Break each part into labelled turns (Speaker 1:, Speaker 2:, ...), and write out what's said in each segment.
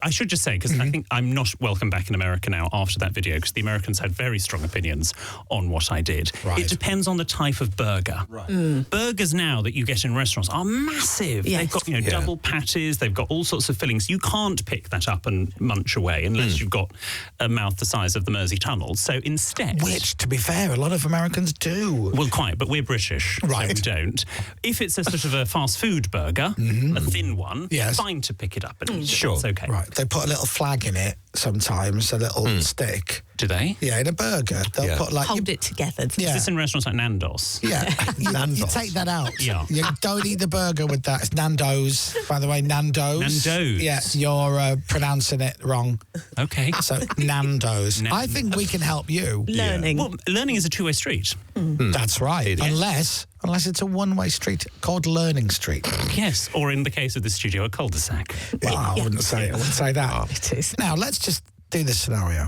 Speaker 1: I should just say, because I think I'm not welcome back in America now after that video, because the Americans had very strong opinions on what I did.
Speaker 2: Right.
Speaker 1: It depends on the type of burger.
Speaker 3: Right.
Speaker 1: Burgers now that you get in restaurants are massive.
Speaker 3: Yes.
Speaker 1: They've got double patties, they've got all sorts of fillings. You can't pick that up and munch away unless you've got a mouth the size of the Mersey Tunnel. So instead...
Speaker 2: Which, to be fair, a lot of Americans do.
Speaker 1: Well, quite, but we're British,
Speaker 2: right?
Speaker 1: So we don't. If it's a sort of a fast food burger, a thin one, fine to pick it up and eat it.
Speaker 2: Sure.
Speaker 1: It's okay.
Speaker 2: Right. They put a little flag in it sometimes, a little stick.
Speaker 1: Do they?
Speaker 2: Yeah, in a burger. They'll put like...
Speaker 3: Hold it together.
Speaker 2: Yeah.
Speaker 1: Is this in restaurants like Nando's?
Speaker 2: Yeah. You take that out.
Speaker 1: Yeah.
Speaker 2: You don't eat the burger with that. It's Nando's, by the way, Nando's.
Speaker 1: Nando's?
Speaker 2: Yeah, you're pronouncing it wrong.
Speaker 1: Okay.
Speaker 2: So, Nando's. I think we can help you.
Speaker 3: Learning.
Speaker 1: Well, learning is a two-way street.
Speaker 2: That's right. Unless it's a one-way street called Learning Street.
Speaker 1: Yes, or in the case of the studio, a cul-de-sac.
Speaker 2: Well, I wouldn't say that.
Speaker 3: It is.
Speaker 2: Now, let's just do this scenario.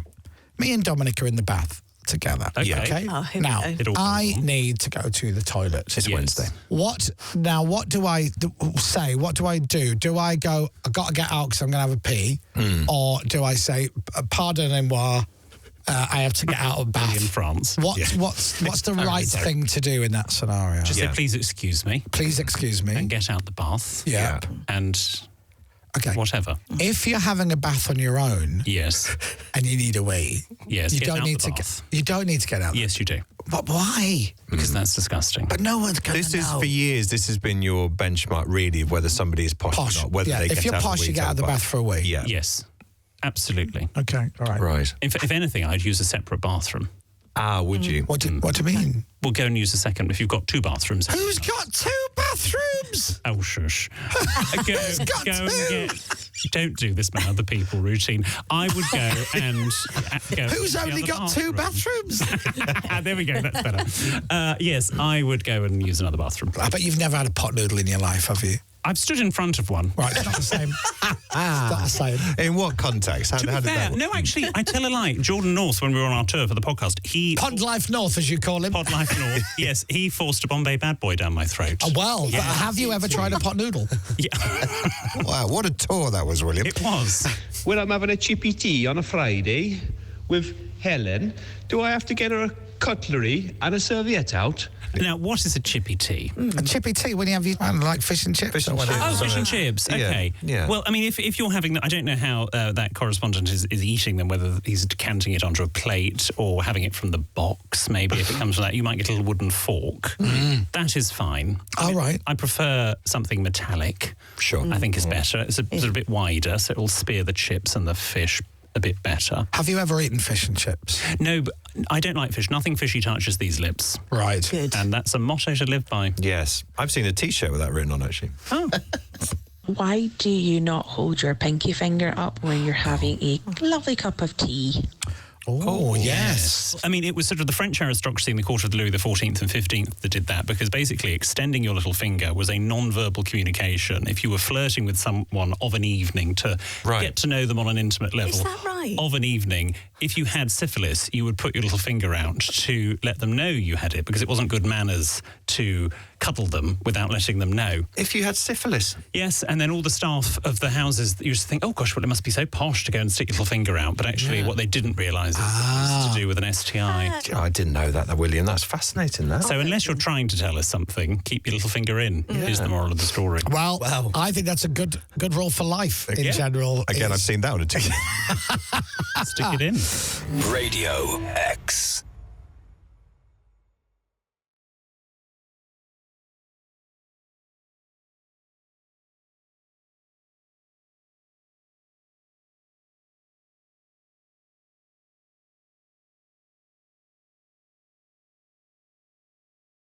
Speaker 2: Me and Dominic are in the bath together.
Speaker 1: Okay.
Speaker 3: Oh, here we
Speaker 2: Now,
Speaker 3: go.
Speaker 1: It all
Speaker 2: I
Speaker 1: goes on.
Speaker 2: need to go to the toilet.
Speaker 1: It's Wednesday.
Speaker 2: What do I say? What do I do? Do I go, I've got to get out because I'm going to have a pee? Or do I say, pardonnez-moi, I have to get out of bath?
Speaker 1: In France.
Speaker 2: What's the right thing to do in that scenario?
Speaker 1: Just say, please excuse me.
Speaker 2: Please excuse me.
Speaker 1: And get out the bath.
Speaker 2: Yeah.
Speaker 1: And
Speaker 2: Okay.
Speaker 1: whatever.
Speaker 2: If you're having a bath on your own
Speaker 1: Yes.
Speaker 2: and you need a wee,
Speaker 1: Yes,
Speaker 2: you
Speaker 1: get
Speaker 2: don't
Speaker 1: out
Speaker 2: need
Speaker 1: the
Speaker 2: to
Speaker 1: bath.
Speaker 2: you don't need to get out.
Speaker 1: Yes, you do.
Speaker 2: But why?
Speaker 1: Because that's disgusting.
Speaker 2: But no one's going to
Speaker 4: This is
Speaker 2: know.
Speaker 4: for years. This has been your benchmark, really, of whether somebody is posh, or not. Whether
Speaker 2: yeah.
Speaker 4: they
Speaker 2: If
Speaker 4: get
Speaker 2: you're
Speaker 4: out
Speaker 2: posh,
Speaker 4: of the
Speaker 2: you get out of the bath for a wee.
Speaker 4: Yeah.
Speaker 1: Yes. Absolutely.
Speaker 2: Okay. All right.
Speaker 4: Right.
Speaker 1: If anything, I'd use a separate bathroom.
Speaker 4: Ah, would you?
Speaker 2: What do you mean?
Speaker 1: We'll go and use a second if you've got two bathrooms.
Speaker 2: Who's got two bathrooms?
Speaker 1: Oh, shush. Go,
Speaker 2: Who's got
Speaker 1: go
Speaker 2: two?
Speaker 1: and get... Don't do this man other people routine. I would go and go...
Speaker 2: Who's
Speaker 1: to the
Speaker 2: only
Speaker 1: other
Speaker 2: got two
Speaker 1: bathroom.
Speaker 2: bathrooms?
Speaker 1: There we go, that's better. Yes, I would go and use another bathroom.
Speaker 2: I bet you've never had a pot noodle in your life, have you?
Speaker 1: I've stood in front of one.
Speaker 2: Right, it's not the same. It's not the same.
Speaker 4: In what context? How
Speaker 1: To be
Speaker 4: did
Speaker 1: fair,
Speaker 4: that work?
Speaker 1: no, actually, I tell a lie. Jordan North, when we were on our tour for the podcast, he...
Speaker 2: Pod Life North, as you call him.
Speaker 1: Pod Life North. Yes, he forced a Bombay bad boy down my throat.
Speaker 2: Oh, well, but have you ever tried a pot noodle?
Speaker 1: Yeah,
Speaker 4: Wow, what a tour that was, William.
Speaker 1: it was.
Speaker 5: When I'm having a chippy tea on a Friday with Helen, do I have to get her a cutlery and a serviette out?
Speaker 1: Now, what is a chippy tea?
Speaker 2: A chippy tea when you have like fish and chips
Speaker 4: Fish
Speaker 2: or
Speaker 4: and
Speaker 2: whatever.
Speaker 1: Oh,
Speaker 4: So-
Speaker 1: fish and chips.
Speaker 4: Yeah,
Speaker 1: Okay.
Speaker 4: yeah.
Speaker 1: Well, I mean, if you're having them, I don't know how that correspondent is eating them, whether he's decanting it onto a plate or having it from the box, maybe. If it comes from that, you might get a little wooden fork. That is fine.
Speaker 2: All right.
Speaker 1: I prefer something metallic.
Speaker 4: Sure.
Speaker 1: I think is better. It's a sort of bit wider, so it'll spear the chips and the fish a bit better.
Speaker 2: Have you ever eaten fish and chips?
Speaker 1: No, but I don't like fish. Nothing fishy touches these lips.
Speaker 2: Right.
Speaker 3: Good.
Speaker 1: And that's a motto to live by.
Speaker 4: Yes. I've seen a T-shirt with that written on, actually.
Speaker 1: Oh.
Speaker 6: Why do you not hold your pinky finger up when you're having a lovely cup of tea?
Speaker 2: Oh, yes.
Speaker 1: I mean, it was sort of the French aristocracy in the court of the Louis XIV and XV that did that, because basically extending your little finger was a non-verbal communication. If you were flirting with someone of an evening to get to know them on an intimate level
Speaker 3: Is that right?
Speaker 1: of an evening, if you had syphilis, you would put your little finger out to let them know you had it, because it wasn't good manners to cuddle them without letting them know.
Speaker 4: If you had syphilis.
Speaker 1: Yes, and then all the staff of the houses used to think, oh gosh, well, it must be so posh to go and stick your little finger out. But actually what they didn't realise is it was to do with an STI.
Speaker 4: I didn't know that, William. That's fascinating, that.
Speaker 1: So unless you're trying to tell us something, keep your little finger in, is the moral of the story.
Speaker 2: Well, I think that's a good rule for life in general.
Speaker 4: Again, I've seen that on a T-shirt.
Speaker 1: Stick it in.
Speaker 7: Radio X.